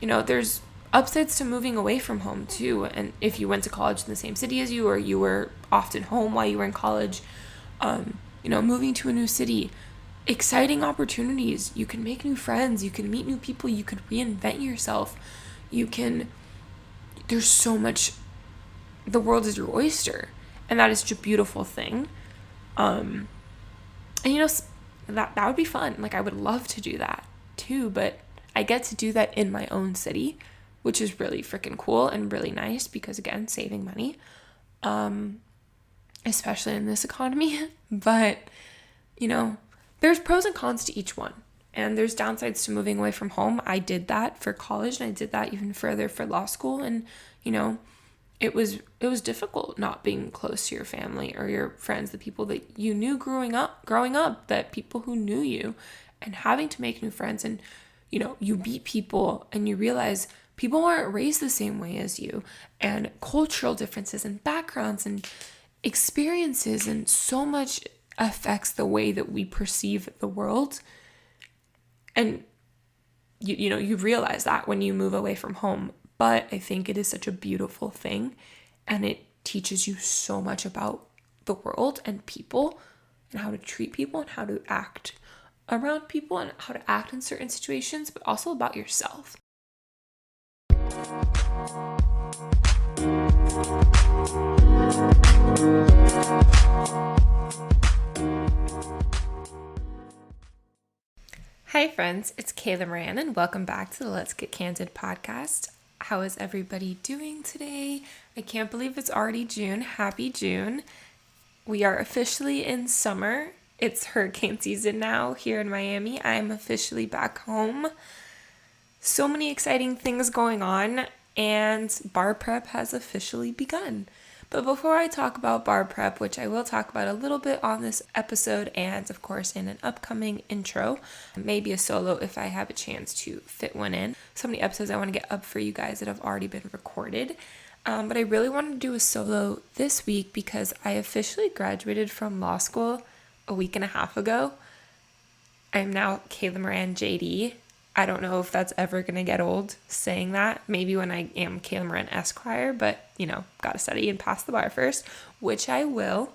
there's upsides to moving away from home too. And if you went to college in the same city as you, or you were often home while you were in college, moving to a new city, exciting opportunities. You can make new friends, you can meet new people, you can reinvent yourself. There's so much, the world is your oyster, and that is such a beautiful thing. And that would be fun. Like, I would love to do that too, but I get to do that in my own city, which is really freaking cool and really nice because, again, saving money, especially in this economy. But, there's pros and cons to each one, and there's downsides to moving away from home. I did that for college, and I did that even further for law school, and, it was difficult not being close to your family or your friends, the people that you knew growing up, that people who knew you, and having to make new friends. And you meet people and you realize people aren't raised the same way as you, and cultural differences and backgrounds and experiences, and so much affects the way that we perceive the world. And you realize that when you move away from home. But I think it is such a beautiful thing, and it teaches you so much about the world and people, and how to treat people, and how to act around people, and how to act in certain situations, but also about yourself. Hi friends, it's Kayla Moran, and welcome back to the Let's Get Candid podcast. How is everybody doing today? I can't believe it's already June. Happy June. We are officially in summer. It's hurricane season now here in Miami. I'm officially back home. So many exciting things going on, and bar prep has officially begun. But before I talk about bar prep, which I will talk about a little bit on this episode, and of course in an upcoming intro, maybe a solo if I have a chance to fit one in. So many episodes I want to get up for you guys that have already been recorded. But I really wanted to do a solo this week because I officially graduated from law school a week and a half ago. I'm now Kayla Moran JD. I don't know if that's ever going to get old saying that. Maybe when I am Kayla Moran Esquire, but, got to study and pass the bar first, which I will.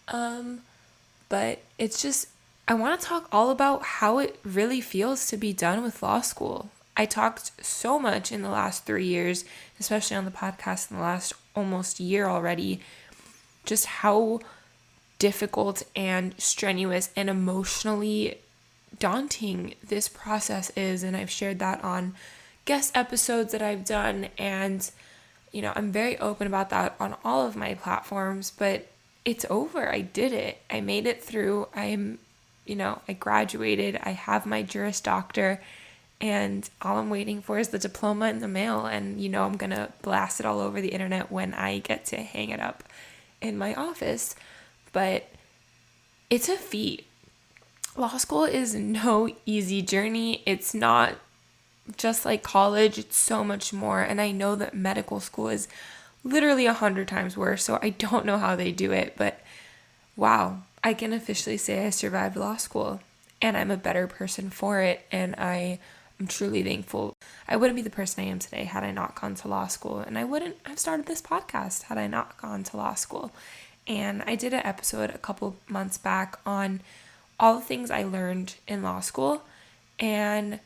But it's just, I want to talk all about how it really feels to be done with law school. I talked so much in the last 3 years, especially on the podcast in the last almost year already, just how difficult and strenuous and emotionally daunting this process is. And I've shared that on guest episodes that I've done, and I'm very open about that on all of my platforms. But it's over. I did it. I made it through. I graduated. I have my Juris Doctor, and all I'm waiting for is the diploma in the mail. And I'm gonna blast it all over the internet when I get to hang it up in my office. But it's a feat. Law school is no easy journey. It's not just like college. It's so much more. And I know that medical school is literally 100 times worse. So I don't know how they do it. But wow, I can officially say I survived law school. And I'm a better person for it. And I am truly thankful. I wouldn't be the person I am today had I not gone to law school. And I wouldn't have started this podcast had I not gone to law school. And I did an episode a couple months back on all the things I learned in law school, and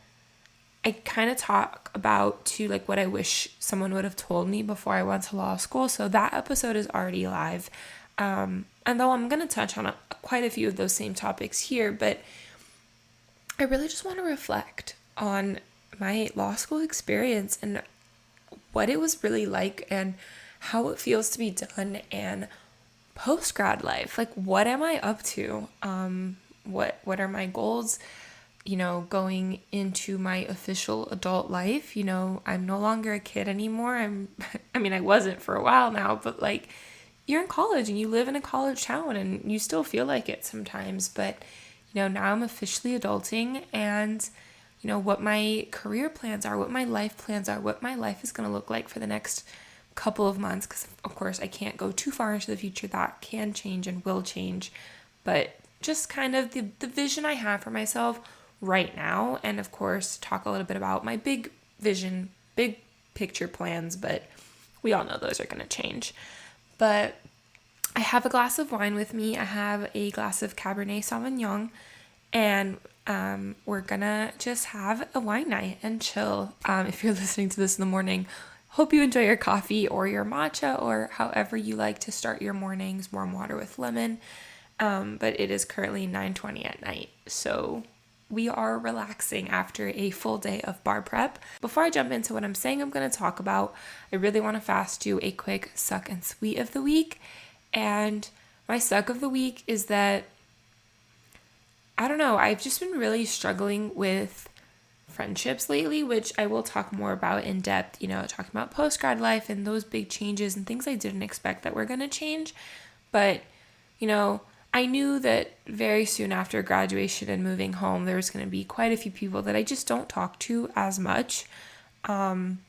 I kind of talk about too, like, what I wish someone would have told me before I went to law school. So that episode is already live, and though I'm going to touch on quite a few of those same topics here, but I really just want to reflect on my law school experience and what it was really like, and how it feels to be done, and post-grad life. Like, what am I up to? What are my goals, going into my official adult life? I'm no longer a kid anymore. I wasn't for a while now, but like, you're in college and you live in a college town and you still feel like it sometimes. But, now I'm officially adulting, and, what my career plans are, what my life plans are, what my life is going to look like for the next couple of months. Because, of course, I can't go too far into the future. That can change and will change. But just kind of the vision I have for myself right now, and of course talk a little bit about my big vision, big picture plans, but we all know those are going to change. But I have a glass of wine with me. I have a glass of Cabernet Sauvignon, and we're gonna just have a wine night and chill. If you're listening to this in the morning, hope you enjoy your coffee or your matcha or however you like to start your mornings, warm water with lemon. But it is currently 9:20 at night, so we are relaxing after a full day of bar prep. Before I jump into what I'm saying I'm going to talk about, I really want to fast do a quick suck and sweet of the week. And my suck of the week is that, I don't know, I've just been really struggling with friendships lately, which I will talk more about in depth, talking about post-grad life and those big changes and things I didn't expect that were going to change. But, I knew that very soon after graduation and moving home, there was going to be quite a few people that I just don't talk to as much. And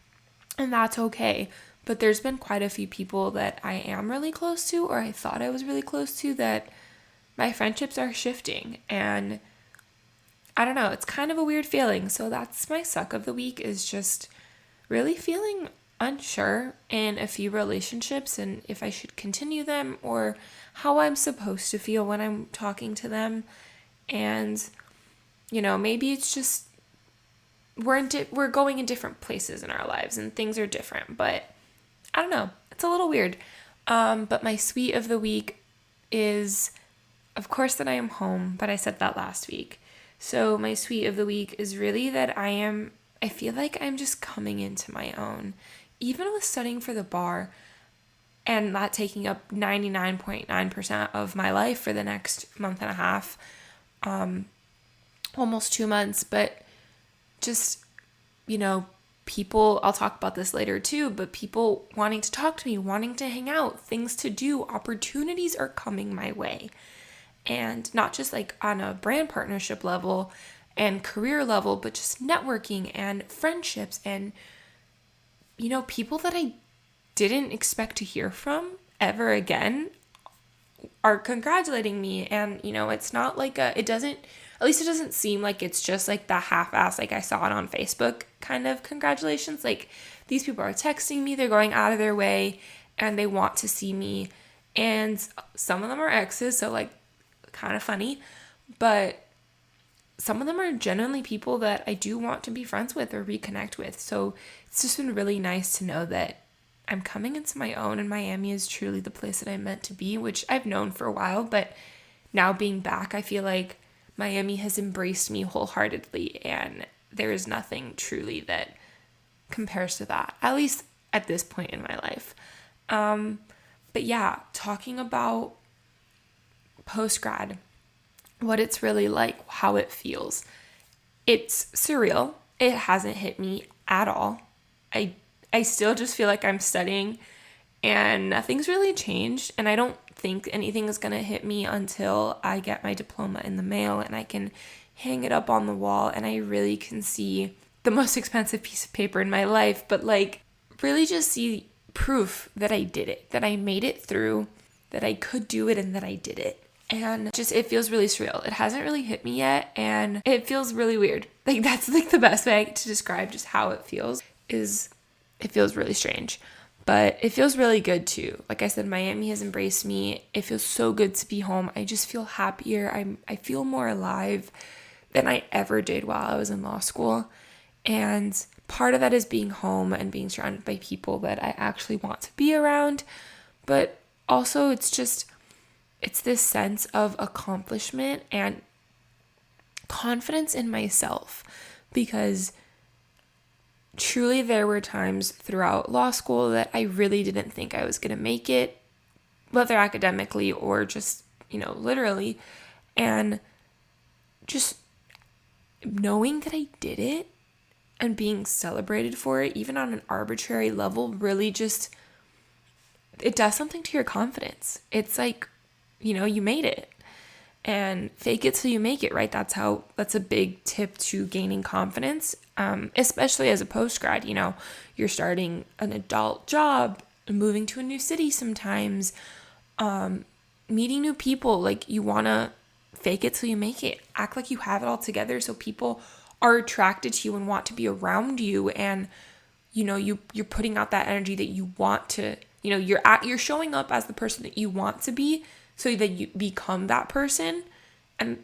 that's okay. But there's been quite a few people that I am really close to, or I thought I was really close to, that my friendships are shifting. And I don't know, it's kind of a weird feeling. So that's my suck of the week, is just really feeling unsure in a few relationships and if I should continue them or how I'm supposed to feel when I'm talking to them. And, maybe it's just we're going in different places in our lives and things are different, but I don't know. It's a little weird. But my sweet of the week is, of course, that I am home, but I said that last week. So my sweet of the week is really that I feel like I'm just coming into my own. Even with studying for the bar and that taking up 99.9% of my life for the next month and a half, almost 2 months, but just, people, I'll talk about this later too, but people wanting to talk to me, wanting to hang out, things to do, opportunities are coming my way. And not just like on a brand partnership level and career level, but just networking and friendships and, people that I didn't expect to hear from ever again are congratulating me. And, it's not like it doesn't seem like it's just like the half-ass, like I saw it on Facebook kind of congratulations. Like these people are texting me, they're going out of their way and they want to see me. And some of them are exes, so like kind of funny, but some of them are genuinely people that I do want to be friends with or reconnect with. So it's just been really nice to know that I'm coming into my own and Miami is truly the place that I'm meant to be, which I've known for a while, but now being back, I feel like Miami has embraced me wholeheartedly and there is nothing truly that compares to that, at least at this point in my life. But yeah, talking about post-grad, what it's really like, how it feels. It's surreal. It hasn't hit me at all. I still just feel like I'm studying and nothing's really changed. And I don't think anything is going to hit me until I get my diploma in the mail and I can hang it up on the wall and I really can see the most expensive piece of paper in my life, but like really just see proof that I did it, that I made it through, that I could do it and that I did it. And just, it feels really surreal. It hasn't really hit me yet and it feels really weird. Like that's like the best way to describe just how it feels, is it feels really strange, but it feels really good too. Like I said, Miami has embraced me. It feels so good to be home. I just feel happier. I feel more alive than I ever did while I was in law school. And part of that is being home and being surrounded by people that I actually want to be around. But also it's this sense of accomplishment and confidence in myself, because truly there were times throughout law school that I really didn't think I was going to make it, whether academically or just, literally. And just knowing that I did it and being celebrated for it, even on an arbitrary level, really just, it does something to your confidence. It's like, you made it. And fake it till you make it, right? That's a big tip to gaining confidence, especially as a post-grad. You're starting an adult job, moving to a new city sometimes, meeting new people. Like, you want to fake it till you make it. Act like you have it all together so people are attracted to you and want to be around you, and you're putting out that energy that you want to, you're showing up as the person that you want to be so that you become that person. And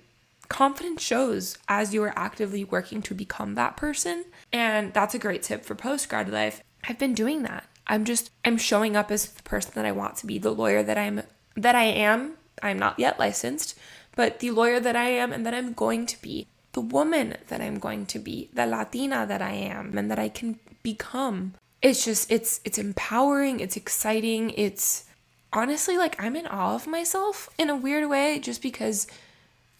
confidence shows as you are actively working to become that person. And that's a great tip for post-grad life. I've been doing that. I'm showing up as the person that I want to be, the lawyer that I am. I'm not yet licensed, but the lawyer that I am and that I'm going to be, the woman that I'm going to be, the Latina that I am and that I can become. It's just, it's empowering, it's exciting, it's honestly like I'm in awe of myself in a weird way, just because,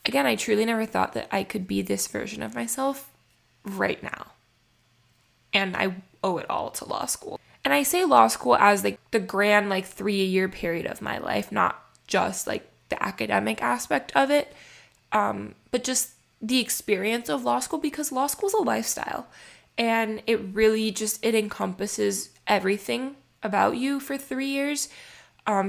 again, I truly never thought that I could be this version of myself right now. And I owe it all to law school. And I say law school as like the grand 3-year period of my life, not just like the academic aspect of it, but just the experience of law school, because law school is a lifestyle. And it really just, it encompasses everything about you for 3 years.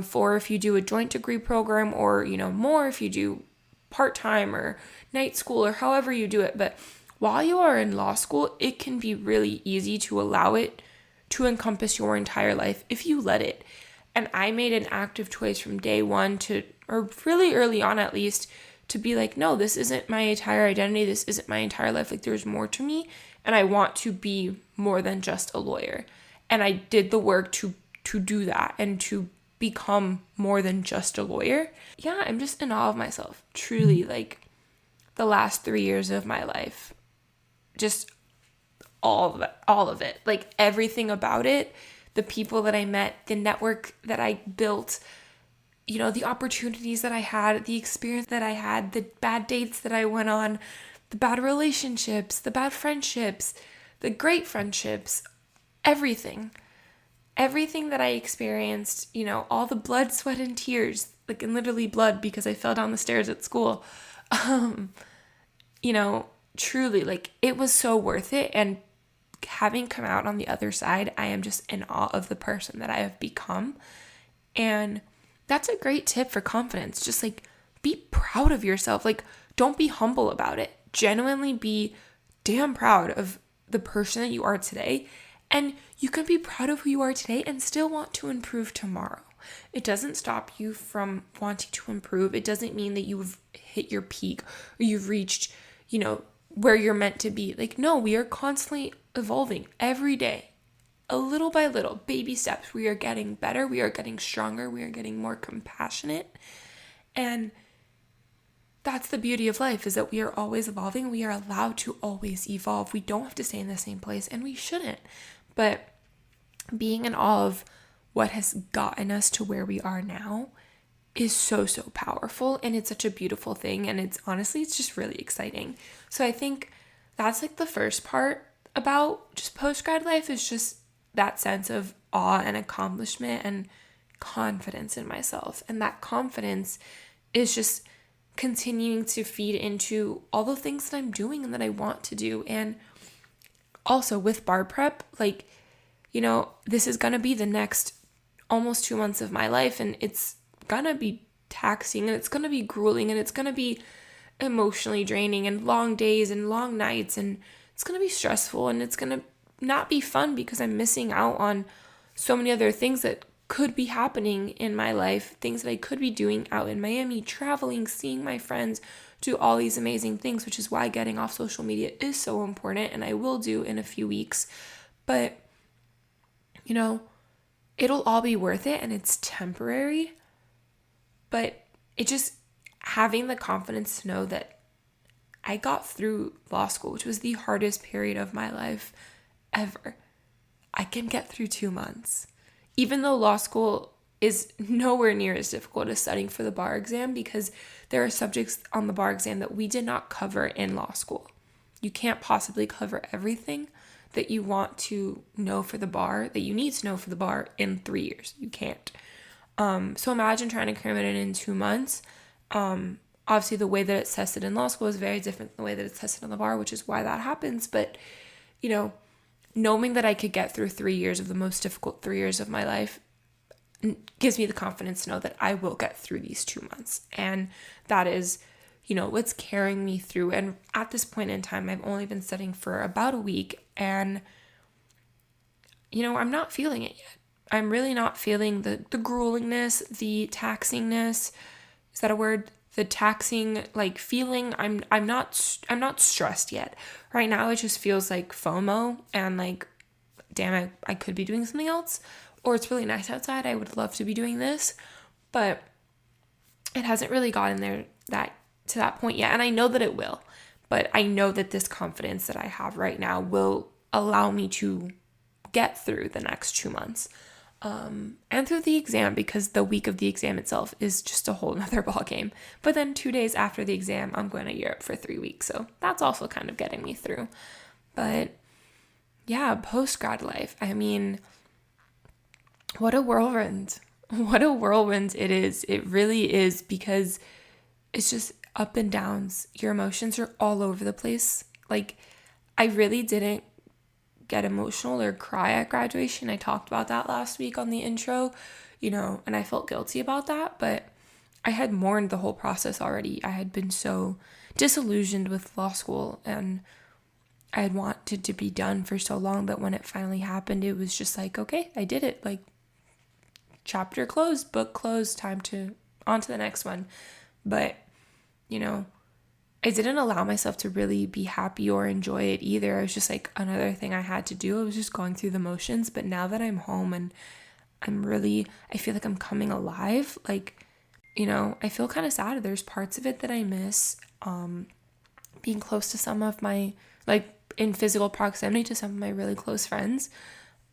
For if you do a joint degree program, or, more if you do part-time or night school or however you do it. But while you are in law school, it can be really easy to allow it to encompass your entire life if you let it. And I made an active choice from day one or really early on at least, to be like, no, this isn't my entire identity. This isn't my entire life. Like, there's more to me, and I want to be more than just a lawyer. And I did the work to do that and to become more than just a lawyer. Yeah, I'm just in awe of myself. Truly, like, the last 3 years of my life, just all of it, like everything about it, the people that I met, the network that I built, the opportunities that I had, the experience that I had, the bad dates that I went on, the bad relationships, the bad friendships, the great friendships, everything that I experienced, all the blood, sweat, and tears, like, and literally blood because I fell down the stairs at school. Truly, like, it was so worth it. And having come out on the other side, I am just in awe of the person that I have become. And that's a great tip for confidence. Just like, be proud of yourself. Like, don't be humble about it. Genuinely be damn proud of the person that you are today. And you can be proud of who you are today and still want to improve tomorrow. It doesn't stop you from wanting to improve. It doesn't mean that you've hit your peak or you've reached, where you're meant to be. Like, no, we are constantly evolving every day, a little by little, baby steps. We are getting better. We are getting stronger. We are getting more compassionate. And that's the beauty of life, is that we are always evolving. We are allowed to always evolve. We don't have to stay in the same place, and we shouldn't. But being in awe of what has gotten us to where we are now is so, so powerful, and it's such a beautiful thing, and it's just really exciting. So I think that's like the first part about just post-grad life, is just that sense of awe and accomplishment and confidence in myself. And that confidence is just continuing to feed into all the things that I'm doing and that I want to do. And also with bar prep, like, this is going to be the next almost 2 months of my life, and it's going to be taxing, and it's going to be grueling, and it's going to be emotionally draining, and long days and long nights, and it's going to be stressful, and it's going to not be fun because I'm missing out on so many other things that could be happening in my life, things that I could be doing out in Miami, traveling, seeing my friends, do all these amazing things, which is why getting off social media is so important, and I will do in a few weeks. But, it'll all be worth it, and it's temporary. But it just, having the confidence to know that I got through law school, which was the hardest period of my life ever. I can get through 2 months. Even though law school is nowhere near as difficult as studying for the bar exam, because there are subjects on the bar exam that we did not cover in law school. You can't possibly cover everything that you want to know for the bar, that you need to know for the bar in 3 years. You can't. So imagine trying to cram it in 2 months. Obviously, the way that it's tested in law school is very different than the way that it's tested on the bar, which is why that happens. But, knowing that I could get through 3 years of the most difficult 3 years of my life gives me the confidence to know that I will get through these 2 months. And that is what's carrying me through. And at this point in time, I've only been studying for about a week, and I'm not feeling it yet. I'm really not feeling the gruelingness, the taxingness. Is that a word? The taxing feeling. I'm not stressed yet. Right now it just feels like FOMO and damn, I could be doing something else, or it's really nice outside. I would love to be doing this, but it hasn't really gotten there to that point yet. And I know that it will, but I know that this confidence that I have right now will allow me to get through the next 2 months. And through the exam, because the week of the exam itself is just a whole nother ball game. But then 2 days after the exam, I'm going to Europe for 3 weeks. So that's also kind of getting me through. But yeah, post-grad life. I mean, what a whirlwind. What a whirlwind it is. It really is, because it's just up and downs. Your emotions are all over the place. I really didn't get emotional or cry at graduation. I talked about that last week on the intro, and I felt guilty about that, but I had mourned the whole process already. I had been so disillusioned with law school, and I had wanted to be done for so long that when it finally happened, it was just okay, I did it. Chapter closed, book closed, time to on to the next one. But, I didn't allow myself to really be happy or enjoy it either. It was just another thing I had to do. I was just going through the motions. But now that I'm home and I feel like I'm coming alive. I feel kind of sad. There's parts of it that I miss. Being close to some of my, in physical proximity to some of my really close friends.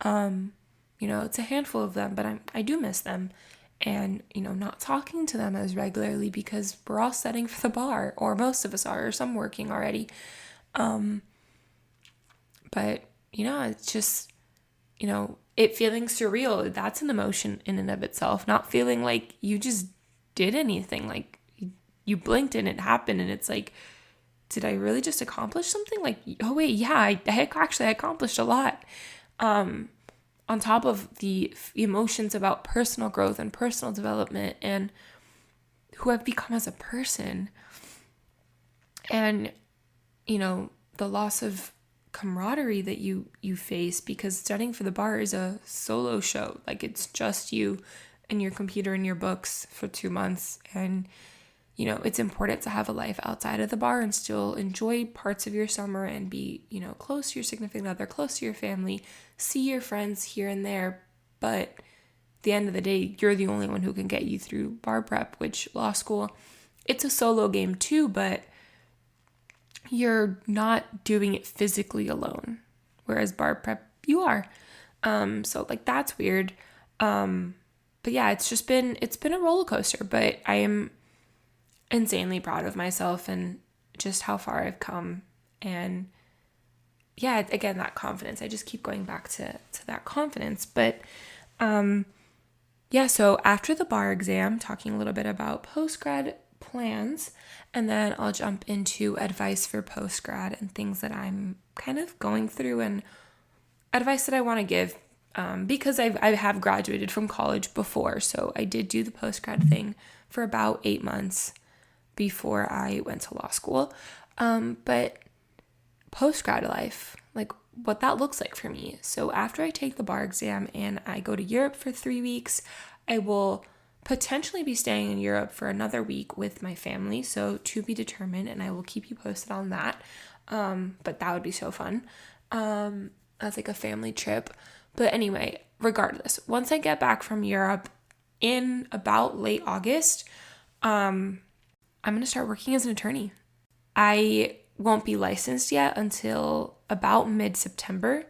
It's a handful of them, but I do miss them. And, not talking to them as regularly because we're all studying for the bar, or most of us are, or some working already. But, it's just, it feeling surreal. That's an emotion in and of itself. Not feeling like you just did anything. You blinked and it happened, and it's did I really just accomplish something? Oh wait, yeah, I actually accomplished a lot. On top of the emotions about personal growth and personal development and who I've become as a person. And, the loss of camaraderie that you face, because studying for the bar is a solo show. It's just you and your computer and your books for 2 months. And, it's important to have a life outside of the bar and still enjoy parts of your summer and be, close to your significant other, close to your family, see your friends here and there. But at the end of the day, you're the only one who can get you through bar prep, which law school, it's a solo game too, but you're not doing it physically alone. Whereas bar prep, you are. So that's weird. But yeah, it's been a roller coaster, but I am insanely proud of myself and just how far I've come. And yeah, again, that confidence. I just keep going back to that confidence. But yeah, so after the bar exam, talking a little bit about post-grad plans, and then I'll jump into advice for post-grad and things that I'm kind of going through and advice that I want to give, because I have graduated from college before. So I did do the post-grad thing for about 8 months before I went to law school. But post-grad life, what that looks like for me. So after I take the bar exam and I go to Europe for 3 weeks, I will potentially be staying in Europe for another week with my family. So to be determined, and I will keep you posted on that. But that would be so fun. As a family trip. But anyway, regardless, once I get back from Europe in about late August, I'm going to start working as an attorney. I won't be licensed yet until about mid-September,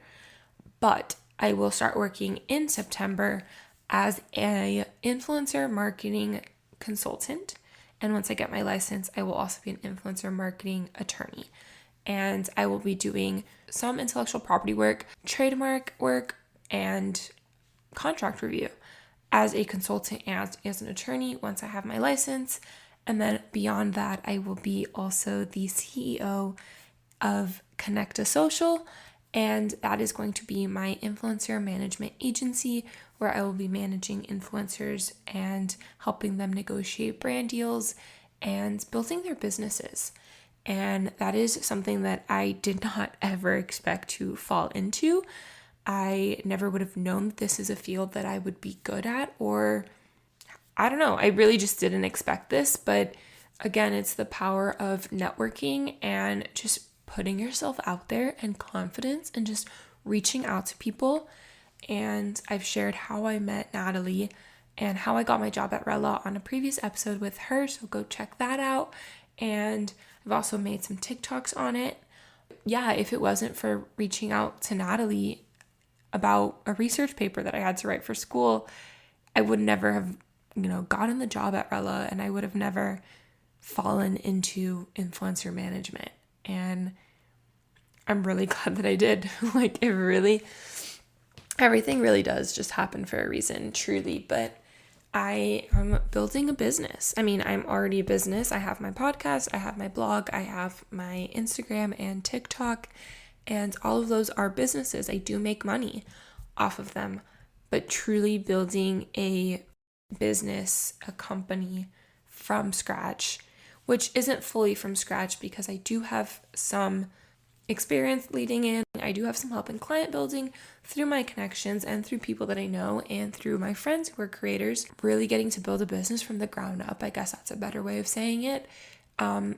but I will start working in September as an influencer marketing consultant. And once I get my license, I will also be an influencer marketing attorney. And I will be doing some intellectual property work, trademark work, and contract review as a consultant and as an attorney once I have my license. And then beyond that, I will be also the CEO of Connecta Social, and that is going to be my influencer management agency where I will be managing influencers and helping them negotiate brand deals and building their businesses. And that is something that I did not ever expect to fall into. I never would have known that this is a field that I would be good at, or I don't know. I really just didn't expect this. But again, it's the power of networking and just putting yourself out there and confidence and just reaching out to people. And I've shared how I met Natalie and how I got my job at Rella on a previous episode with her. So go check that out. And I've also made some TikToks on it. Yeah, if it wasn't for reaching out to Natalie about a research paper that I had to write for school, I would never have, gotten the job at Rella, and I would have never fallen into influencer management. And I'm really glad that I did. Everything really does just happen for a reason, truly. But I am building a business. I'm already a business. I have my podcast, I have my blog, I have my Instagram and TikTok, and all of those are businesses. I do make money off of them, but truly building a business, a company from scratch, which isn't fully from scratch because I do have some experience leading in. I do have some help in client building through my connections and through people that I know and through my friends who are creators. Really getting to build a business from the ground up, I guess that's a better way of saying it,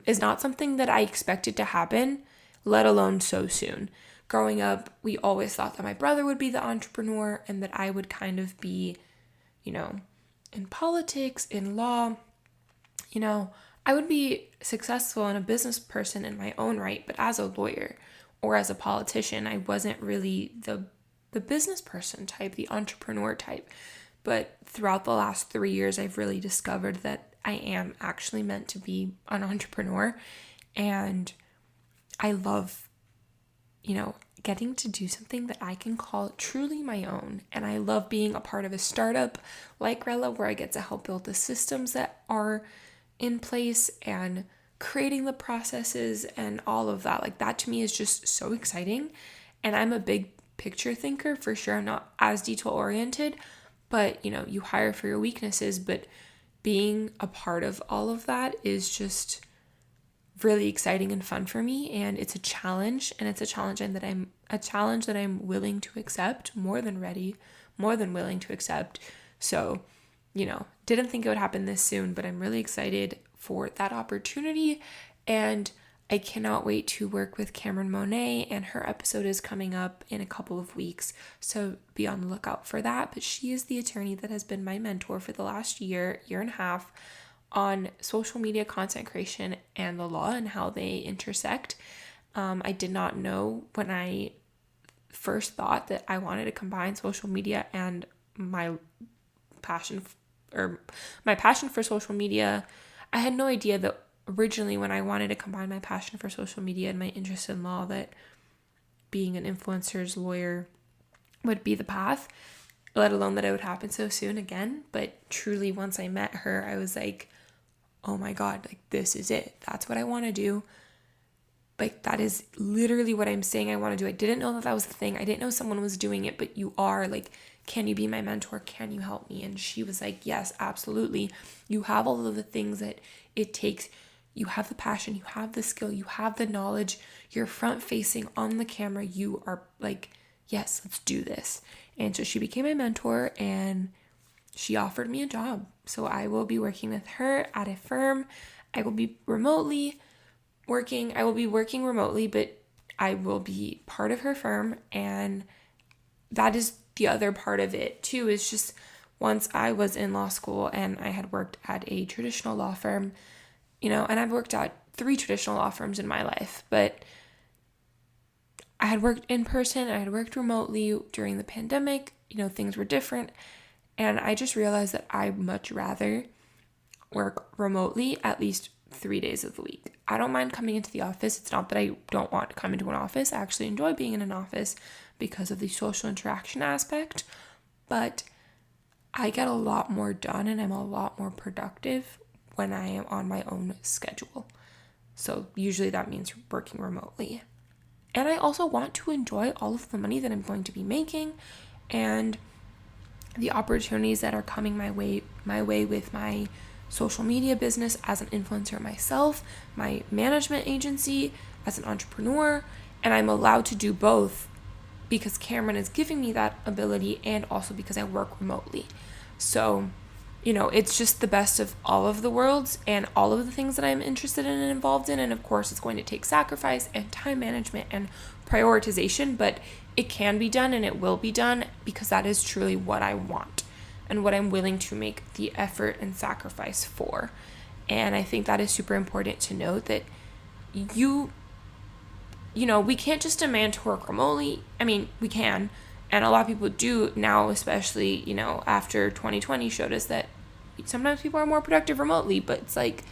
is not something that I expected to happen, let alone so soon. Growing up, we always thought that my brother would be the entrepreneur and that I would kind of be, in politics, in law, I would be successful and a business person in my own right, but as a lawyer or as a politician, I wasn't really the business person type, the entrepreneur type. But throughout the last 3 years, I've really discovered that I am actually meant to be an entrepreneur. And I love, getting to do something that I can call truly my own. And I love being a part of a startup like Rella, where I get to help build the systems that are in place and creating the processes and all of that. Like, that to me is just so exciting. And I'm a big picture thinker for sure. I'm not as detail oriented, but you hire for your weaknesses. But being a part of all of that is just really exciting and fun for me. And it's a challenge, and it's a challenge that I'm willing to accept, more than willing to accept. So, didn't think it would happen this soon, but I'm really excited for that opportunity. And I cannot wait to work with Cameron Monet, and her episode is coming up in a couple of weeks. So be on the lookout for that. But she is the attorney that has been my mentor for the last year and a half on social media content creation and the law and how they intersect. I did not know when I first thought that I wanted to combine social media and my passion for social media. I had no idea that originally, when I wanted to combine my passion for social media and my interest in law, that being an influencer's lawyer would be the path, let alone that it would happen so soon again. But truly, once I met her, I was like, oh my God, like, this is it. That's what I want to do. Like, that is literally what I'm saying I want to do. I didn't know that was the thing. I didn't know someone was doing it, but you are. Like, can you be my mentor? Can you help me? And she was like, yes, absolutely. You have all of the things that it takes. You have the passion, you have the skill, you have the knowledge. You're front facing on the camera. You are like, yes, let's do this. And so she became my mentor, and she offered me a job. So I will be working with her at a firm. I will be working remotely, but I will be part of her firm. And that is the other part of it too, is just once I was in law school and I had worked at a traditional law firm, and I've worked at 3 traditional law firms in my life, but I had worked in person, I had worked remotely during the pandemic, things were different. And I just realized that I'd much rather work remotely at least 3 days of the week. I don't mind coming into the office. It's not that I don't want to come into an office. I actually enjoy being in an office because of the social interaction aspect. But I get a lot more done and I'm a lot more productive when I am on my own schedule. So usually that means working remotely. And I also want to enjoy all of the money that I'm going to be making and the opportunities that are coming my way with my social media business as an influencer myself, my management agency as an entrepreneur, and I'm allowed to do both because Cameron is giving me that ability and also because I work remotely. So, it's just the best of all of the worlds and all of the things that I'm interested in and involved in. And of course, it's going to take sacrifice and time management and prioritization, but it can be done and it will be done because that is truly what I want and what I'm willing to make the effort and sacrifice for. And I think that is super important to note that we can't just demand to work remotely. I mean, we can, and a lot of people do now, especially, after 2020 showed us that sometimes people are more productive remotely, but it's like,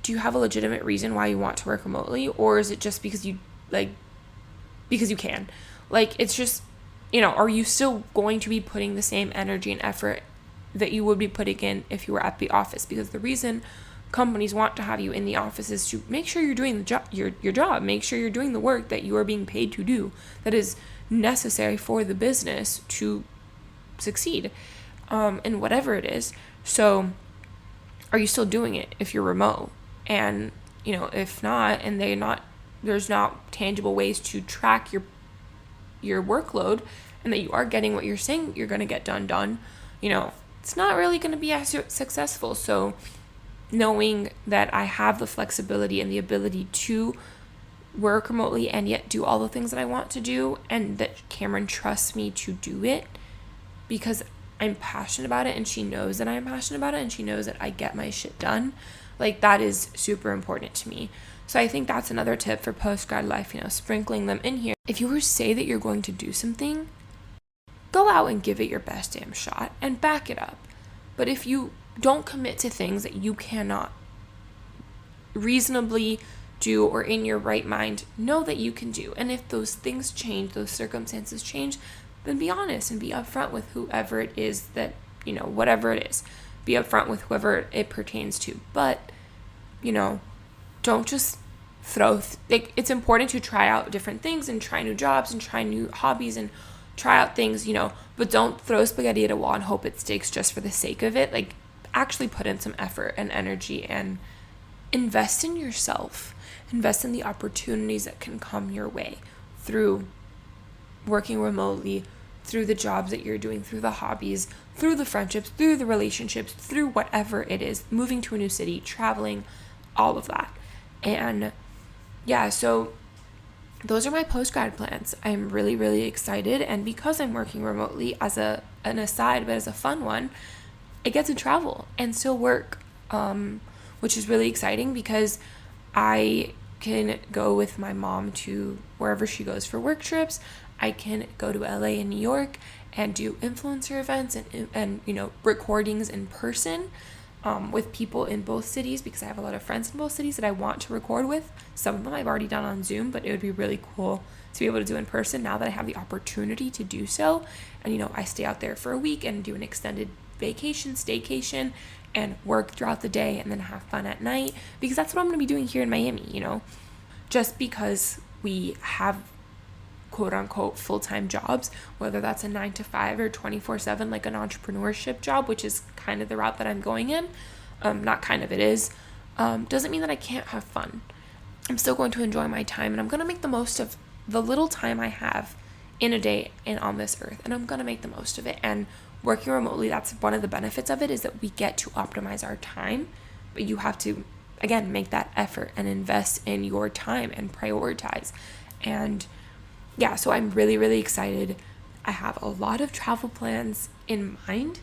do you have a legitimate reason why you want to work remotely? Or is it just because you can? It's just, are you still going to be putting the same energy and effort that you would be putting in if you were at the office? Because the reason companies want to have you in the office is to make sure you're doing your job, make sure you're doing the work that you are being paid to do that is necessary for the business to succeed, and whatever it is. So are you still doing it if you're remote? And if not, and there's not tangible ways to track your workload, and that you are getting what you're saying you're going to get done, it's not really going to be as successful. So knowing that I have the flexibility and the ability to work remotely and yet do all the things that I want to do, and that Cameron trusts me to do it because I'm passionate about it, and she knows that I'm passionate about it, and she knows that I get my shit done, that is super important to me. So I think that's another tip for post-grad life, sprinkling them in here. If you say that you're going to do something, go out and give it your best damn shot and back it up. But if you don't commit to things that you cannot reasonably do or in your right mind know that you can do, and if those things change, those circumstances change, then be honest and be upfront with whoever it is that, whatever it is. Be upfront with whoever it pertains to. But, don't just throw... it's important to try out different things and try new jobs and try new hobbies and try out things, but don't throw spaghetti at a wall and hope it sticks just for the sake of it. Actually put in some effort and energy and invest in yourself. Invest in the opportunities that can come your way through working remotely, through the jobs that you're doing, through the hobbies, through the friendships, through the relationships, through whatever it is, moving to a new city, traveling, all of that. And yeah, so those are my post-grad plans. I'm really, really excited. And because I'm working remotely as an aside, but as a fun one, I get to travel and still work, which is really exciting because I can go with my mom to wherever she goes for work trips. I can go to LA and New York and do influencer events and recordings in person with people in both cities, because I have a lot of friends in both cities that I want to record with. Some of them I've already done on Zoom, but it would be really cool to be able to do in person now that I have the opportunity to do so. And, I stay out there for a week and do an extended vacation, staycation, and work throughout the day and then have fun at night, because that's what I'm going to be doing here in Miami, just because we have quote unquote full-time jobs, whether that's a 9-to-5 or 24/7, like an entrepreneurship job, which is kind of the route that I'm going in. Not kind of, it is. Doesn't mean that I can't have fun. I'm still going to enjoy my time, and I'm going to make the most of the little time I have in a day and on this earth, and I'm going to make the most of it. And working remotely, that's one of the benefits of it, is that we get to optimize our time, but you have to, again, make that effort and invest in your time and prioritize. And yeah, so I'm really, really excited. I have a lot of travel plans in mind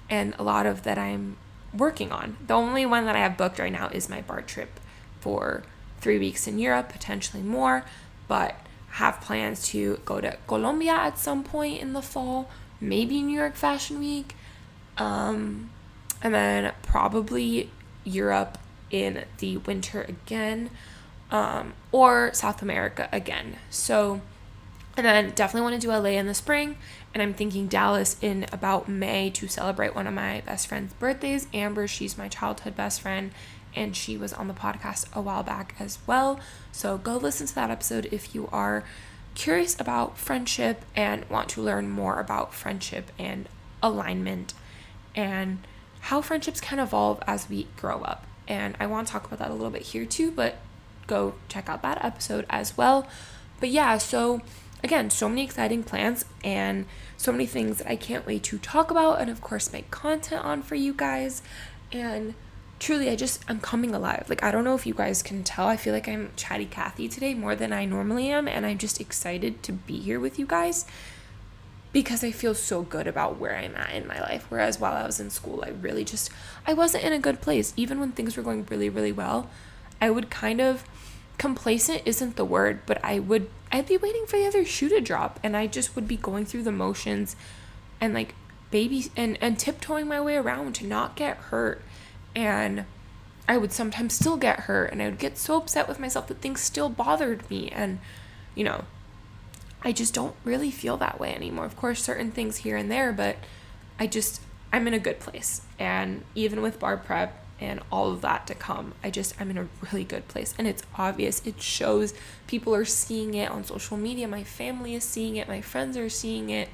and a lot of that I'm working on. The only one that I have booked right now is my bar trip for 3 weeks in Europe, potentially more, but have plans to go to Colombia at some point in the fall, maybe New York Fashion Week, and then probably Europe in the winter again, or South America again. So, and then definitely want to do LA in the spring, and I'm thinking Dallas in about May to celebrate one of my best friend's birthdays. Amber, she's my childhood best friend, and she was on the podcast a while back as well. So go listen to that episode if you are curious about friendship and want to learn more about friendship and alignment and how friendships can evolve as we grow up. And I want to talk about that a little bit here too, but go check out that episode as well. But yeah, so again, so many exciting plans and so many things that I can't wait to talk about and of course make content on for you guys. And truly, I'm coming alive. Like, I don't know if you guys can tell. I feel like I'm chatty Cathy today more than I normally am. And I'm just excited to be here with you guys because I feel so good about where I'm at in my life. Whereas while I was in school, I wasn't in a good place. Even when things were going really, really well, I would kind of, complacent isn't the word, but I'd be waiting for the other shoe to drop. And I just would be going through the motions and like and tiptoeing my way around to not get hurt. And I would sometimes still get hurt and I would get so upset with myself that things still bothered me. And, I just don't really feel that way anymore. Of course, certain things here and there, but I'm in a good place. And even with bar prep and all of that to come, I'm in a really good place. And it's obvious. It shows. People are seeing it on social media. My family is seeing it. My friends are seeing it.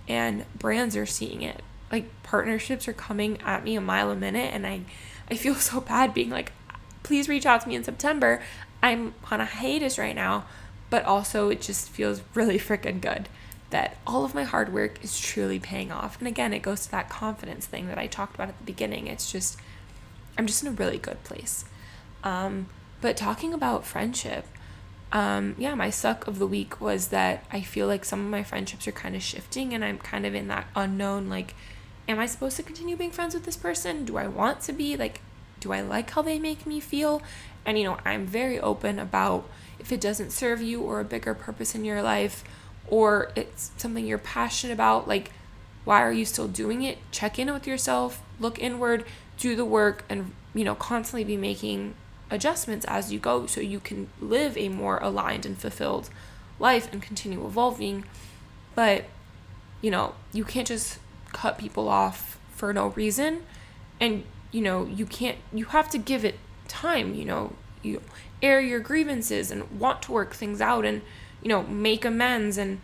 And brands are seeing it. Like, partnerships are coming at me a mile a minute. And I feel so bad being like, please reach out to me in September. I'm on a hiatus right now. But also it just feels really freaking good that all of my hard work is truly paying off. And again, it goes to that confidence thing that I talked about at the beginning. I'm just in a really good place. But talking about friendship, my suck of the week was that I feel like some of my friendships are kind of shifting and I'm kind of in that unknown, like, am I supposed to continue being friends with this person? Do I want to be? Like, do I like how they make me feel? And, I'm very open about if it doesn't serve you or a bigger purpose in your life, or it's something you're passionate about, like, why are you still doing it? Check in with yourself, look inward, do the work, and, constantly be making adjustments as you go so you can live a more aligned and fulfilled life and continue evolving. But, you can't just cut people off for no reason. And, you have to give it time, you air your grievances and want to work things out and, make amends and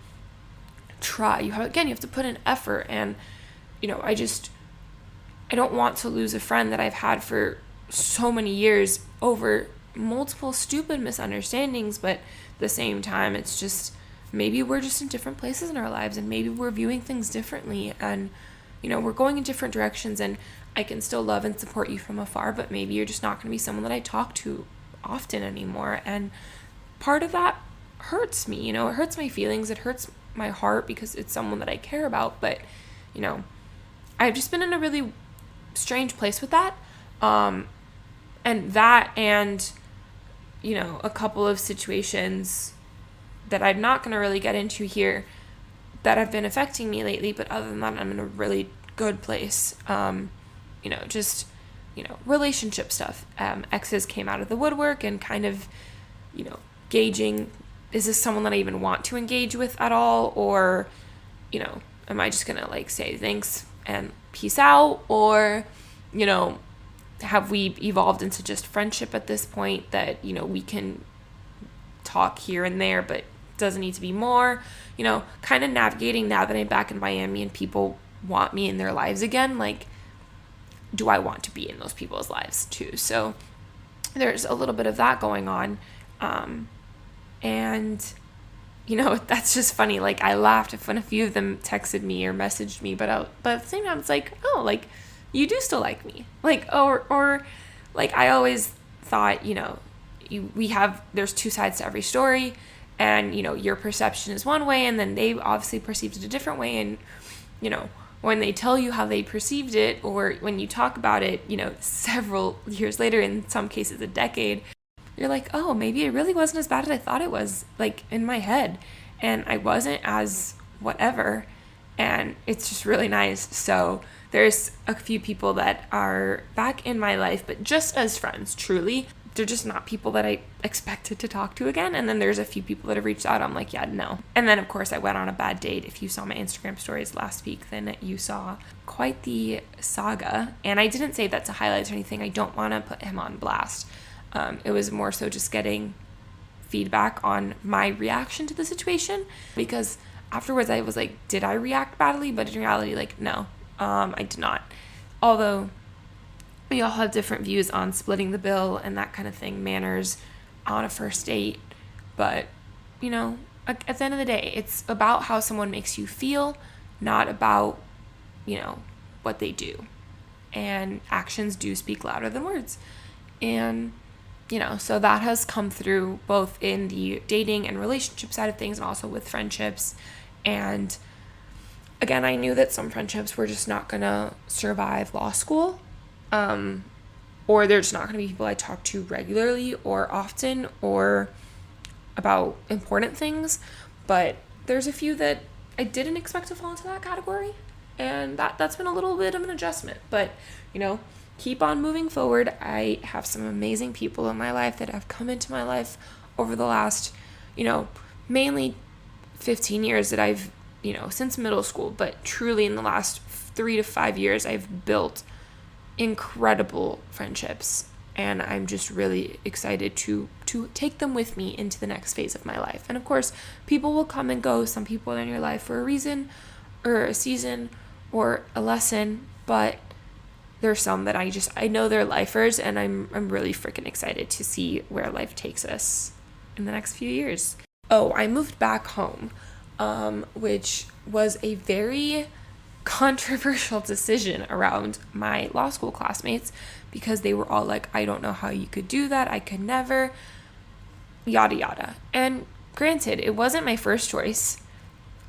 try. You have to put in effort. And, I don't want to lose a friend that I've had for so many years over multiple stupid misunderstandings. But at the same time, it's just, maybe we're just in different places in our lives and maybe we're viewing things differently and, we're going in different directions and I can still love and support you from afar, but maybe you're just not going to be someone that I talk to often anymore. And part of that hurts me, it hurts my feelings, it hurts my heart because it's someone that I care about. But, I've just been in a really strange place with that. And a couple of situations that I'm not going to really get into here that have been affecting me lately. But other than that, I'm in a really good place. Relationship stuff. Exes came out of the woodwork and kind of, gauging, is this someone that I even want to engage with at all? Or, am I just going to say thanks and peace out? Or, have we evolved into just friendship at this point that, we can talk here and there, but doesn't need to be more, kind of navigating now that I'm back in Miami and people want me in their lives again. Like, do I want to be in those people's lives too? So there's a little bit of that going on. And, that's just funny. Like, I laughed when a few of them texted me or messaged me, but at the same time, it's like, oh, like, you do still like me. Like, or like, I always thought, there's two sides to every story. And, your perception is one way, and then they obviously perceived it a different way. And, when they tell you how they perceived it, or when you talk about it, several years later, in some cases a decade, you're like, oh, maybe it really wasn't as bad as I thought it was, like, in my head. And I wasn't as whatever. And it's just really nice. So there's a few people that are back in my life, but just as friends, truly. They're just not people that I expected to talk to again. And then there's a few people that have reached out. I'm like, yeah, no. And then, of course, I went on a bad date. If you saw my Instagram stories last week, then you saw quite the saga. And I didn't say that to highlight or anything. I don't want to put him on blast. It was more so just getting feedback on my reaction to the situation. Because afterwards I was like, did I react badly? But in reality, like, no, I did not. although we all have different views on splitting the bill and that kind of thing, manners on a first date. But, at the end of the day, it's about how someone makes you feel, not about, what they do. And actions do speak louder than words. And, so that has come through both in the dating and relationship side of things and also with friendships. And again, I knew that some friendships were just not going to survive law school. Or they're just not going to be people I talk to regularly or often or about important things. But there's a few that I didn't expect to fall into that category. And that's been a little bit of an adjustment. But, keep on moving forward. I have some amazing people in my life that have come into my life over the last, mainly 15 years that I've, since middle school. But truly in the last 3 to 5 years, I've built incredible friendships. And I'm just really excited to take them with me into the next phase of my life. And of course, people will come and go. Some people are in your life for a reason or a season or a lesson, but there's some that I know they're lifers, and I'm really freaking excited to see where life takes us in the next few years. Oh, I moved back home, which was a very controversial decision around my law school classmates, because they were all like, I don't know how you could do that. I could never, yada, yada. And granted, it wasn't my first choice,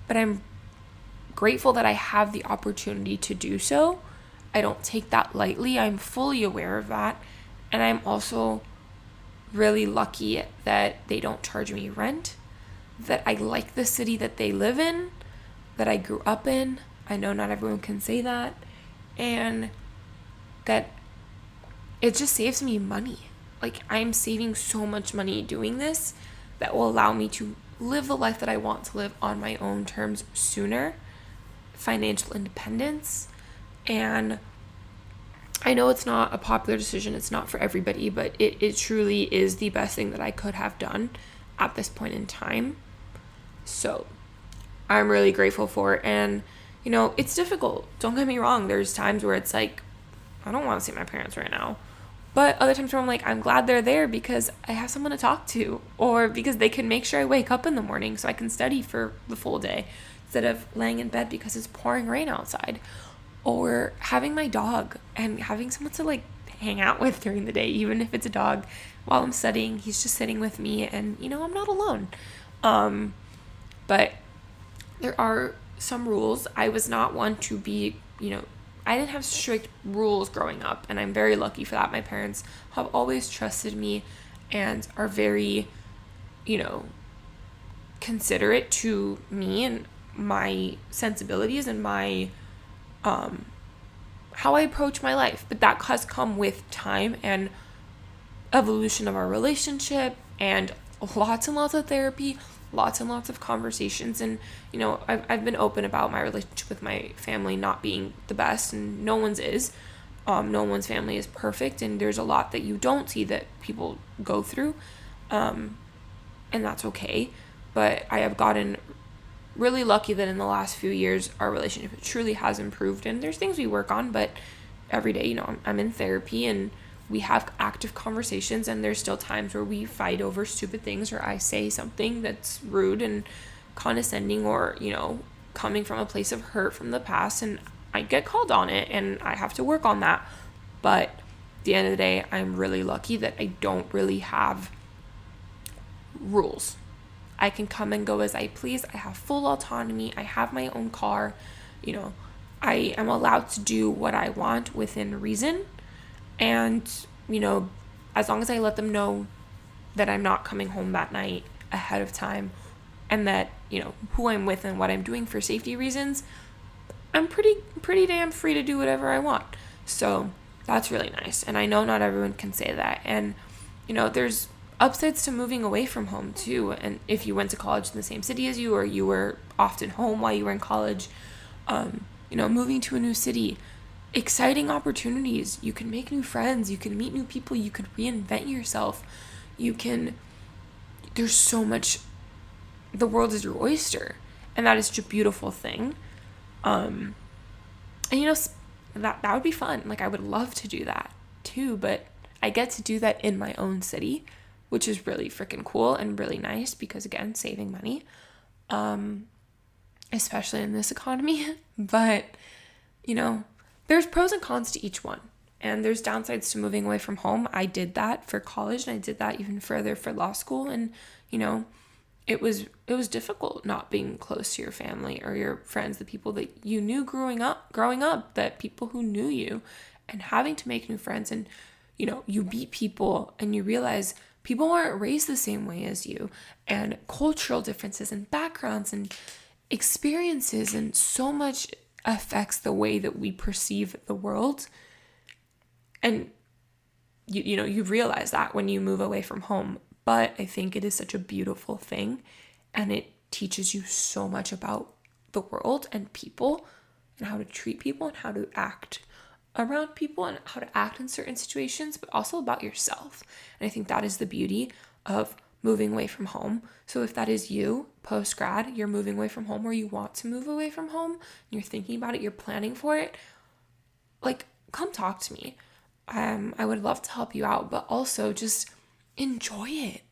but I'm grateful that I have the opportunity to do so. I don't take that lightly. I'm fully aware of that. And I'm also really lucky that they don't charge me rent, that I like the city that they live in, that I grew up in. I know not everyone can say that. And that it just saves me money. Like, I'm saving so much money doing this that will allow me to live the life that I want to live on my own terms sooner. Financial independence. And I know it's not a popular decision. It's not for everybody, but it truly is the best thing that I could have done at this point in time. So I'm really grateful for it. And, it's difficult. Don't get me wrong. There's times where it's like, I don't want to see my parents right now. But other times where I'm like, I'm glad they're there because I have someone to talk to, or because they can make sure I wake up in the morning so I can study for the full day instead of laying in bed because it's pouring rain outside, or having my dog and having someone to like hang out with during the day, even if it's a dog. While I'm studying, he's just sitting with me, and I'm not alone. But there are some rules. I was not one to be, I didn't have strict rules growing up, and I'm very lucky for that. My parents have always trusted me and are very, considerate to me and my sensibilities and my, how I approach my life. But that has come with time and evolution of our relationship and lots and lots of therapy, lots and lots of conversations. And, I've been open about my relationship with my family not being the best, and no one's is. No one's family is perfect, and there's a lot that you don't see that people go through. And that's okay. But I have gotten really lucky that in the last few years, our relationship truly has improved. And there's things we work on, but every day, I'm in therapy and we have active conversations, and there's still times where we fight over stupid things, or I say something that's rude and condescending, or, coming from a place of hurt from the past, and I get called on it, and I have to work on that. But at the end of the day, I'm really lucky that I don't really have rules. I can come and go as I please. I have full autonomy. I have my own car. I am allowed to do what I want within reason. And, as long as I let them know that I'm not coming home that night ahead of time, and that, who I'm with and what I'm doing for safety reasons, I'm pretty damn free to do whatever I want. So that's really nice. And I know not everyone can say that. And, there's upsides to moving away from home too. And if you went to college in the same city as you, or you were often home while you were in college, moving to a new city, exciting opportunities. You can make new friends. You can meet new people. You can reinvent yourself. There's so much. The world is your oyster, and that is such a beautiful thing. And that would be fun. Like, I would love to do that too, but I get to do that in my own city, which is really freaking cool and really nice because, again, saving money, especially in this economy. But, there's pros and cons to each one. And there's downsides to moving away from home. I did that for college, and I did that even further for law school. And, it was difficult not being close to your family or your friends, the people that you knew growing up, that people who knew you, and having to make new friends. And, you meet people and you realize people aren't raised the same way as you, and cultural differences and backgrounds and experiences, and so much affects the way that we perceive the world. And you realize that when you move away from home. But I think it is such a beautiful thing, and it teaches you so much about the world and people, and how to treat people, and how to act around people, and how to act in certain situations, but also about yourself. And I think that is the beauty of moving away from home. So if that is you, post-grad, you're moving away from home, or you want to move away from home, and you're thinking about it, you're planning for it, like, come talk to me. I would love to help you out, but also just enjoy it.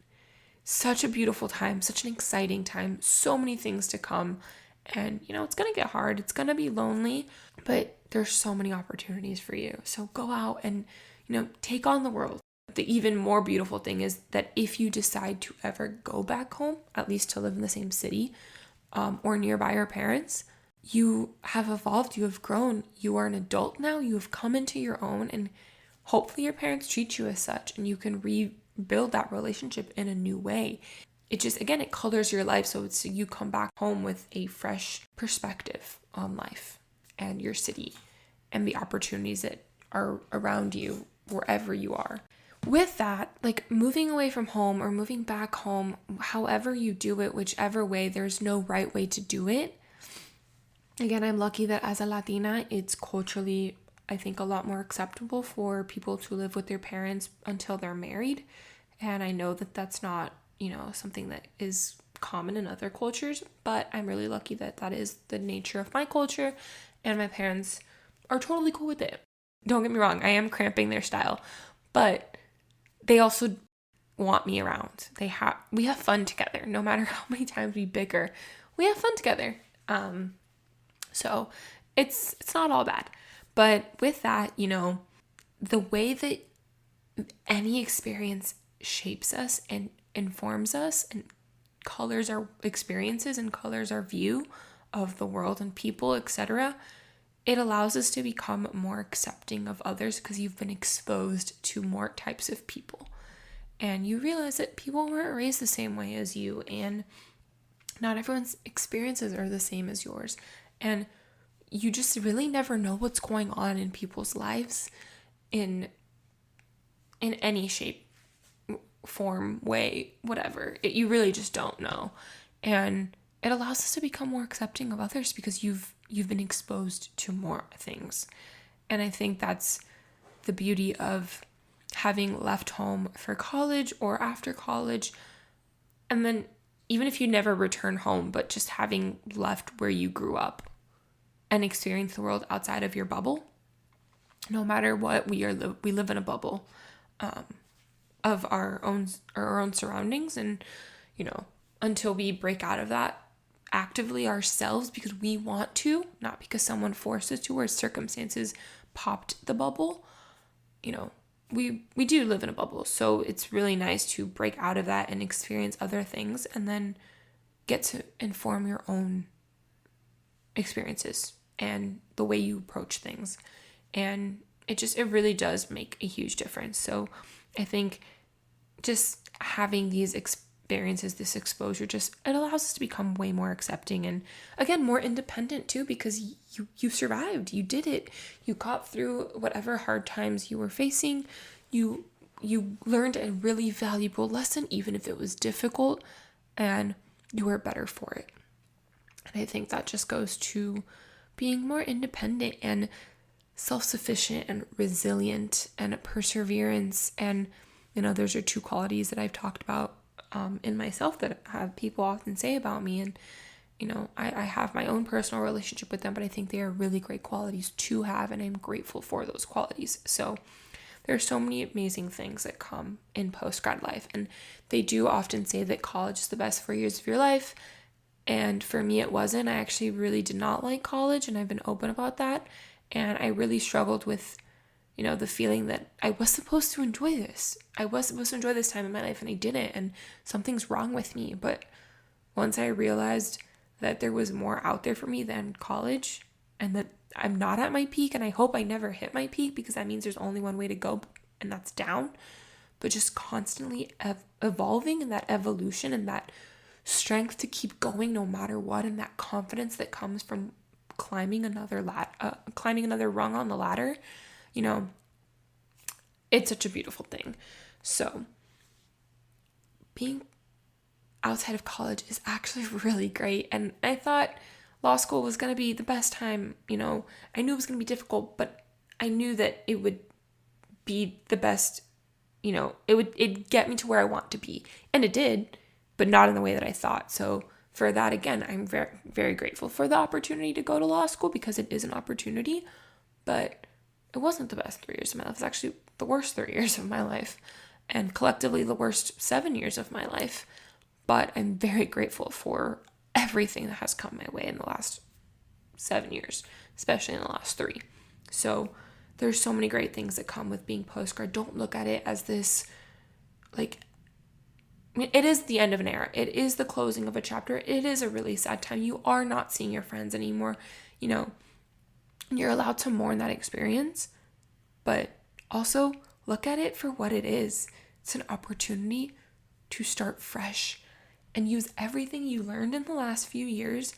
Such a beautiful time, such an exciting time, so many things to come. And, it's going to get hard. It's going to be lonely, but there's so many opportunities for you. So go out and, take on the world. The even more beautiful thing is that if you decide to ever go back home, at least to live in the same city, or nearby your parents, you have evolved, you have grown, you are an adult now, you have come into your own, and hopefully your parents treat you as such, and you can rebuild that relationship in a new way. It just, again, it colors your life, so you come back home with a fresh perspective on life and your city and the opportunities that are around you wherever you are. With that, like, moving away from home or moving back home, however you do it, whichever way, there's no right way to do it. Again, I'm lucky that as a Latina, it's culturally, I think, a lot more acceptable for people to live with their parents until they're married. And I know that that's not, something that is common in other cultures, but I'm really lucky that that is the nature of my culture, and my parents are totally cool with it. Don't get me wrong, I am cramping their style, but they also want me around. We have fun together. No matter how many times we bicker, we have fun together. So it's not all bad. But with that, the way that any experience shapes us and informs us and colors our experiences and colors our view of the world and people, etc., it allows us to become more accepting of others because you've been exposed to more types of people. And you realize that people weren't raised the same way as you, and not everyone's experiences are the same as yours. And you just really never know what's going on in people's lives in any shape, form, way, whatever. You really just don't know. And it allows us to become more accepting of others because you've been exposed to more things. And I think that's the beauty of having left home for college or after college. And then even if you never return home, but just having left where you grew up and experience the world outside of your bubble. No matter what, we live in a bubble of our own surroundings, and until we break out of that actively ourselves because we want to, not because someone forced us to or circumstances popped the bubble. We do live in a bubble, so it's really nice to break out of that and experience other things, and then get to inform your own experiences and the way you approach things. And it really does make a huge difference. So I think just having these experiences, this exposure, it allows us to become way more accepting and, again, more independent too, because you survived, you did it, you got through whatever hard times you were facing, you learned a really valuable lesson, even if it was difficult, and you were better for it. And I think that just goes to being more independent and self-sufficient and resilient and perseverance. And, those are two qualities that I've talked about in myself that have people often say about me. And I have my own personal relationship with them, but I think they are really great qualities to have, and I'm grateful for those qualities. So there are so many amazing things that come in post-grad life, and they do often say that college is the best 4 years of your life, and for me it wasn't. I actually really did not like college, and I've been open about that, and I really struggled with the feeling that I was supposed to enjoy this. I was supposed to enjoy this time in my life, and I didn't, and something's wrong with me. But once I realized that there was more out there for me than college, and that I'm not at my peak, and I hope I never hit my peak, because that means there's only one way to go, and that's down. But just constantly evolving, and that evolution, and that strength to keep going no matter what, and that confidence that comes from climbing another rung on the ladder, it's such a beautiful thing. So being outside of college is actually really great. And I thought law school was going to be the best time. I knew it was going to be difficult, but I knew that it would be the best, it'd get me to where I want to be. And it did, but not in the way that I thought. So for that, again, I'm very, very grateful for the opportunity to go to law school, because it is an opportunity, but it wasn't the best 3 years of my life. It was actually the worst 3 years of my life, and collectively the worst 7 years of my life. But I'm very grateful for everything that has come my way in the last 7 years, especially in the last 3. So there's so many great things that come with being postgrad. Don't look at it as this, it is the end of an era. It is the closing of a chapter. It is a really sad time. You are not seeing your friends anymore. You're allowed to mourn that experience, but also look at it for what it is. It's an opportunity to start fresh and use everything you learned in the last few years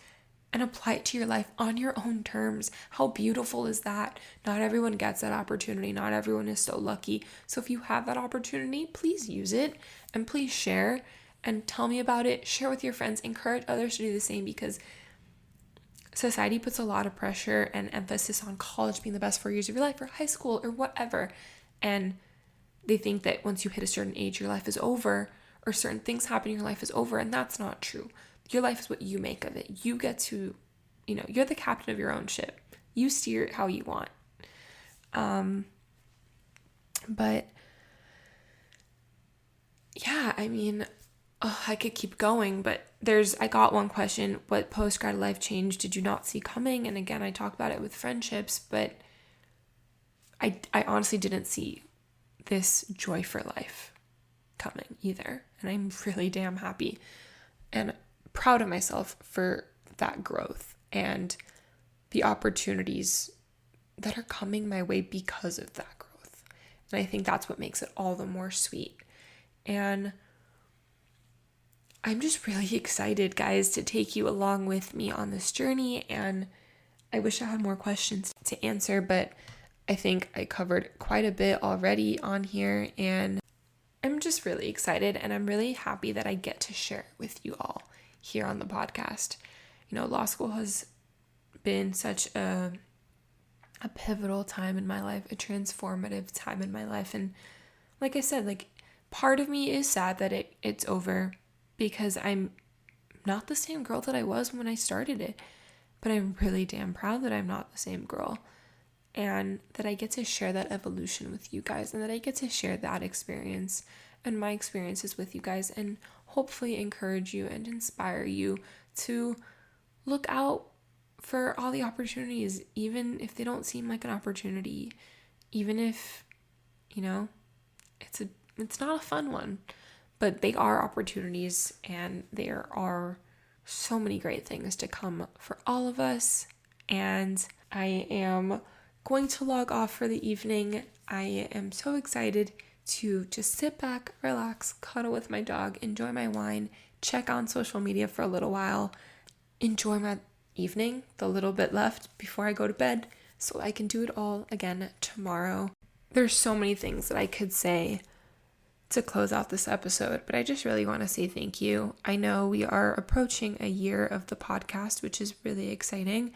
and apply it to your life on your own terms. How beautiful is that? Not everyone gets that opportunity. Not everyone is so lucky. So if you have that opportunity, please use it, and please share and tell me about it. Share with your friends. Encourage others to do the same, because society puts a lot of pressure and emphasis on college being the best 4 years of your life, or high school, or whatever. And they think that once you hit a certain age, your life is over, or certain things happen in your life is over. And that's not true. Your life is what you make of it. You get to, you're the captain of your own ship. You steer it how you want. But yeah, I could keep going, but I got one question: what post-grad life change did you not see coming? And again, I talked about it with friendships, but I honestly didn't see this joy for life coming either. And I'm really damn happy and proud of myself for that growth and the opportunities that are coming my way because of that growth. And I think that's what makes it all the more sweet. And I'm just really excited, guys, to take you along with me on this journey. And I wish I had more questions to answer, but I think I covered quite a bit already on here. And I'm just really excited, and I'm really happy that I get to share with you all here on the podcast. Law school has been such a pivotal time in my life, a transformative time in my life. And like I said, part of me is sad that it's over, because I'm not the same girl that I was when I started it. But I'm really damn proud that I'm not the same girl, and that I get to share that evolution with you guys, and that I get to share that experience and my experiences with you guys, and hopefully encourage you and inspire you to look out for all the opportunities, even if they don't seem like an opportunity, even if, it's not a fun one, but they are opportunities, and there are so many great things to come for all of us. And I am going to log off for the evening. I am so excited to just sit back, relax, cuddle with my dog, enjoy my wine, check on social media for a little while, enjoy my evening, the little bit left before I go to bed, so I can do it all again tomorrow. There's so many things that I could say to close out this episode, but I just really want to say thank you. I know we are approaching a year of the podcast, which is really exciting,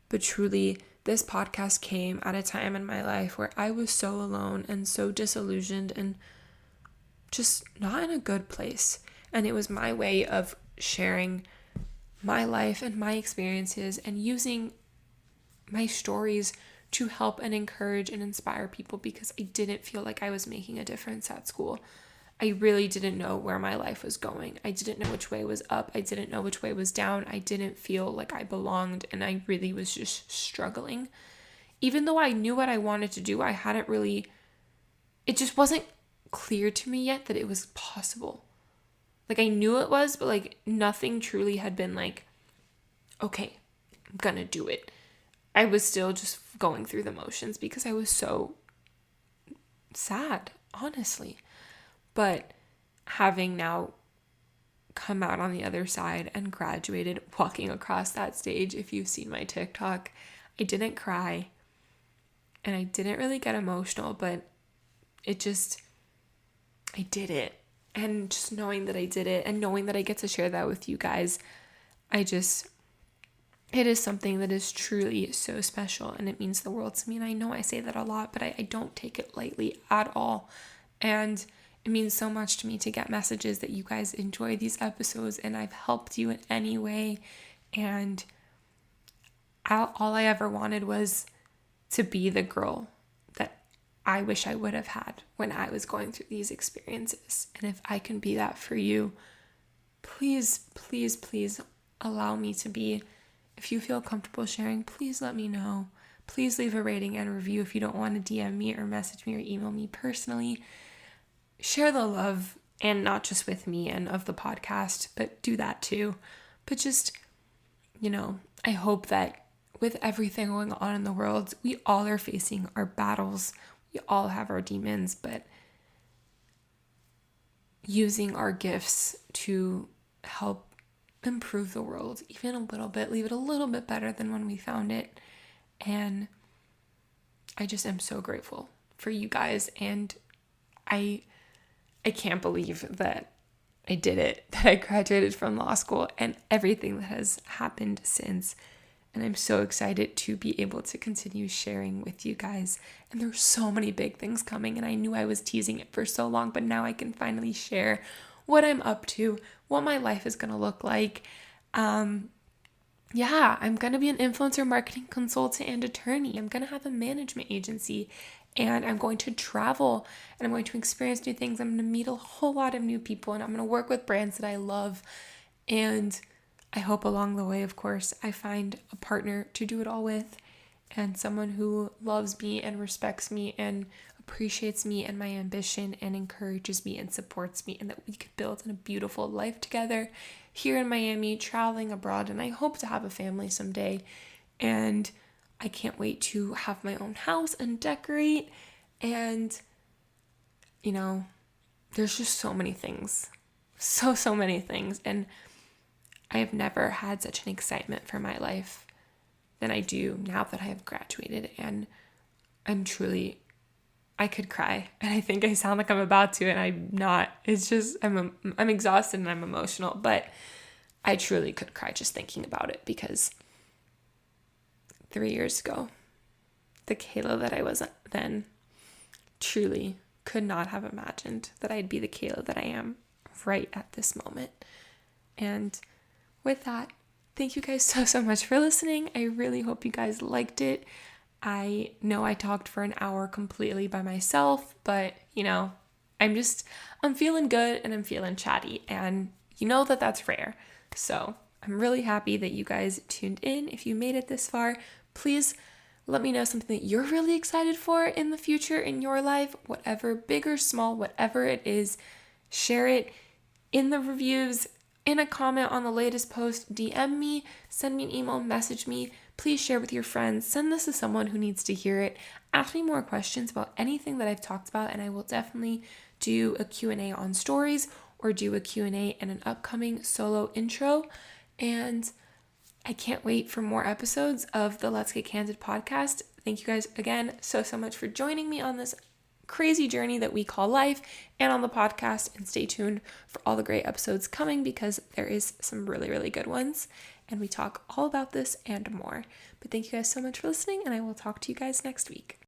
but truly, this podcast came at a time in my life where I was so alone and so disillusioned and just not in a good place. And it was my way of sharing my life and my experiences and using my stories to help and encourage and inspire people, because I didn't feel like I was making a difference at school. I really didn't know where my life was going. I didn't know which way was up. I didn't know which way was down. I didn't feel like I belonged, and I really was just struggling. Even though I knew what I wanted to do, it just wasn't clear to me yet that it was possible. Like, I knew it was, but like nothing truly had been like, okay, I'm gonna do it. I was still just going through the motions because I was so sad, honestly. But having now come out on the other side and graduated, walking across that stage, if you've seen my TikTok, I didn't cry and I didn't really get emotional, but I did it. And just knowing that I did it and knowing that I get to share that with you guys, it is something that is truly so special, and it means the world to me. And I know I say that a lot, but I don't take it lightly at all. And it means so much to me to get messages that you guys enjoy these episodes and I've helped you in any way. And all I ever wanted was to be the girl that I wish I would have had when I was going through these experiences. And if I can be that for you, please, please, please allow me to be. If you feel comfortable sharing, please let me know. Please leave a rating and review if you don't want to DM me or message me or email me personally. Share the love, and not just with me and of the podcast, but do that too. But just, I hope that with everything going on in the world, we all are facing our battles. We all have our demons, but using our gifts to help improve the world even a little bit, leave it a little bit better than when we found it. And I just am so grateful for you guys, and I can't believe that I did it, that I graduated from law school and everything that has happened since. And I'm so excited to be able to continue sharing with you guys. And there's so many big things coming, and I knew I was teasing it for so long, but now I can finally share what I'm up to, what my life is going to look like. I'm going to be an influencer marketing consultant and attorney. I'm going to have a management agency, and I'm going to travel, and I'm going to experience new things. I'm going to meet a whole lot of new people, and I'm going to work with brands that I love. And I hope along the way, of course, I find a partner to do it all with, and someone who loves me and respects me and appreciates me and my ambition and encourages me and supports me, and that we could build a beautiful life together here in Miami, traveling abroad. And I hope to have a family someday, and I can't wait to have my own house and decorate. And there's just so many things, so many things, and I have never had such an excitement for my life than I do now that I have graduated. And I could cry, and I think I sound like I'm about to, and I'm not. It's just, I'm exhausted and I'm emotional, but I truly could cry just thinking about it, because 3 years ago, the Kayla that I was then truly could not have imagined that I'd be the Kayla that I am right at this moment. And with that, thank you guys so much for listening. I really hope you guys liked it. I know I talked for an hour completely by myself, but I'm feeling good and I'm feeling chatty, and that's rare. So I'm really happy that you guys tuned in. If you made it this far, please let me know something that you're really excited for in the future in your life, whatever, big or small, whatever it is. Share it in the reviews, in a comment on the latest post, DM me, send me an email, message me. Please share with your friends. Send this to someone who needs to hear it. Ask me more questions about anything that I've talked about, and I will definitely do a Q&A on stories or do a Q&A in an upcoming solo intro. And I can't wait for more episodes of the Let's Get Candid podcast. Thank you guys again so much for joining me on this crazy journey that we call life and on the podcast, and stay tuned for all the great episodes coming, because there is some really, really good ones, and we talk all about this and more. But thank you guys so much for listening, and I will talk to you guys next week.